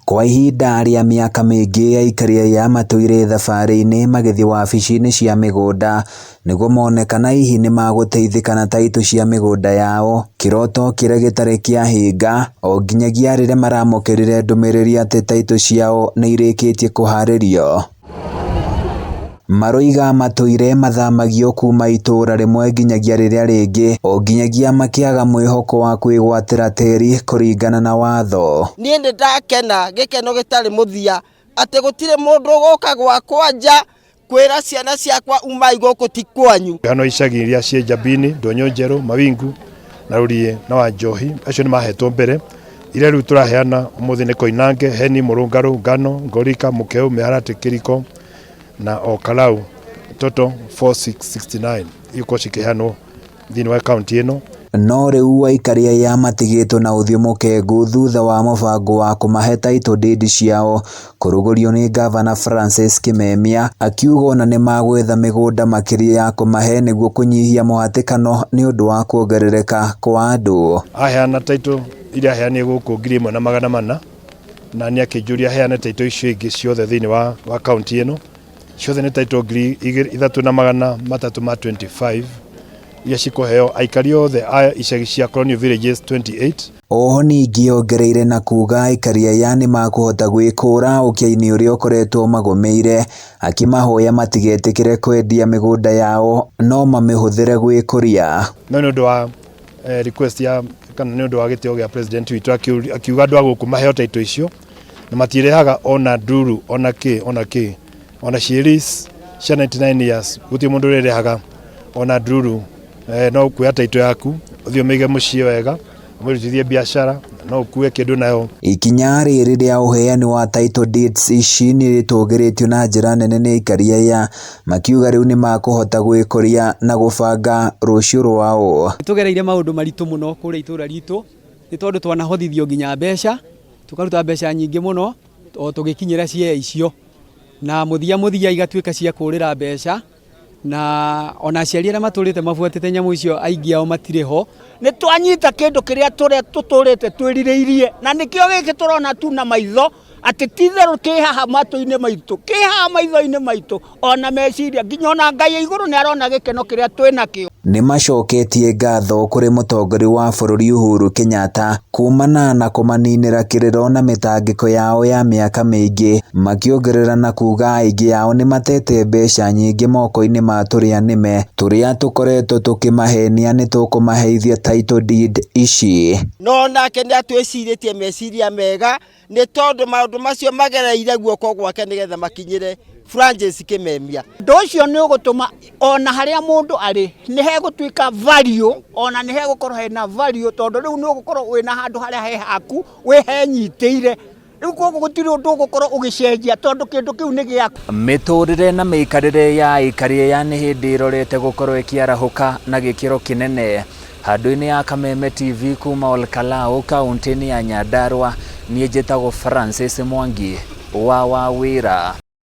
Kwa ihinda rĩa mĩaka mĩingĩ aikari ya matũire thabarĩ-inĩ magĩthiĩ wabici-inĩ cia mĩgũnda nĩguo mone kana hihi nĩ magũteithĩka na taitũ cia mĩgũnda yao, kĩroto kĩrĩa gĩtarĩ kĩahinga o nginyagia rĩrĩa maramũkĩrire ndũmĩrĩri atĩ taitũ ciao nĩ irĩkĩtie kũharĩrio. Maroiga matũire mathamagio kuma itũra rĩmwe nginyagia rĩrĩa rĩngĩ o nginyagia makĩaga mwĩhoko wa kwĩgwatĩra tĩri kũringana na watho. Niĩ nĩ ndakena gĩkeno gĩtarĩ mũthia atĩ gũtirĩ mũndũ ũgũka gwakwa nja kwĩra ciana ciakwa umai gũkũ ti kwanyu. Hano icagi iria ciĩ Njabini, Ndonyo Njerũ, Mawingu na Rũriĩ na Wanjohi acio nĩ mahetwo mbere. Iria rĩu tũraheana ũmũthĩ nĩ Koinange, Heni, Mũrũngarũ, Ngano, Ngorika, Mũkeu, Mĩharatĩ, Kĩriko na Okalau, total 4669 iko cikihanwo thĩinĩ wa kaunti ĩno. No rĩu aikari aya matigĩtwo na ũthiũ mũkengu thutha wa mũbango wa kũmahe title deed ciao kũrugũrio nĩ Gavana Francis Kimemia, akiuga ona nĩ magwetha mĩgũnda makĩria ya kũmahe nĩguo kũnyihia mũhatĩkano nĩ ũndũ wa kuongerereka kwa andũ. Aheana title iria aheanire gũkũ 1,400 na nĩ akĩnjũria aheane title icio ingĩ ciothe thĩinĩ wa kaunti ĩno. Ciothe nĩ title 3,325 iria cikũheo aikari othe a icagi cia Colonial Villages 28. Oho ningĩ ongereire na kuga aikari aya nĩ makũhota gwĩkũra ũkĩa-inĩ ũrĩa ũkoretwo magũmĩire, akĩmahoya matigetĩkĩre kwendia mĩgũnda yao no mamĩhũthĩre gwĩkũria. No nĩ ũndũ wa request ya kana nĩ ũndũ wa gĩtĩo gĩa president witũ akiuga andũ a gũkũ maheo title icio na matirehaga ona nduru ona kĩ ona ciris cia 99 years gũtirĩ mũndũ ũrerehaga ona nduru. No kuoya title yaku ũthiĩ ũmĩige mũciĩ wega ũmĩrutithie biacara no ũkue kĩndũ nayo. Ikinya rĩrĩ rĩa ũheani wa title deeds ici nĩ rĩtũgĩrĩtio na njĩra nene nĩ aikari aya, makiuga rĩu nĩ makũhota gwĩkũria na gũbanga rũciũ rwao. Tũgereire maũndũ maritũ mũno kũrĩa itũra ritũ nĩ tondũ twanahotithio nginya mbeca, tũkaruta mbeca nyingĩ mũno o tũgĩkinyĩra cia icio na mũthia igatuĩka cia kũrĩra mbeca na ona aciari arĩa matũrĩte mabuatĩte nyamũ icio aingĩ ao matirĩ ho. Nĩ twanyita kĩndũ kĩrĩa tũtũrĩte twĩrirĩirie na nĩkĩo gĩkĩ tũrona tu na maitho atĩ titherũ kĩ haha matũ-inĩ maitũ, kĩ haha maitho-inĩ maitũ ona meciria nginya ona Ngai igũrũ nĩ arona gĩkeno kĩrĩa twĩnakĩo. Nĩ macoketie ngatho kũrĩ mũtongoria wa bũrũri Uhuru Kenyatta kumana na kũmaninĩra kĩrĩro na mĩtangĩko yao ya mĩaka mĩingĩ, makĩongerera na kuga aingĩ ao nĩ matete mbeca nyingĩ moko-inĩ ma tũrĩa nĩme tũrĩa tũkoretwo tũkĩmahenia nĩ tũkũmaheithia title deed ici. No nake nĩ atwĩcirĩtie meciria mega nĩ tondũ maũndũ macio magereire guoko gwake nĩgetha makinyĩre Francis Kimemia. Ũndũ ũcio nĩ ũgũtũma ona harĩa mũndũ arĩ nĩ hegũtuĩka value, ona nĩ hegũkorwo hena value tondũ rĩu nĩ ũgũkorwo wĩna handũ harĩa he haku wĩhenyitĩire. Rĩu koguo gũtirĩ ũndũ ũgũkorwo ũgĩcenjia tondũ kĩndũ kĩu nĩ gĩaku. Mĩtũrĩre na mĩikarĩre ya aikari aya nĩ hĩndĩ ĩrorete gũkorwo ĩkĩarahũka na gĩkĩro kĩnene. Handũ-inĩ ya Kameme TV kuma Olkalau kaunti-inĩ ya Nyandarua, niĩ njĩtagwo Francis Mwangi wa Wawĩra.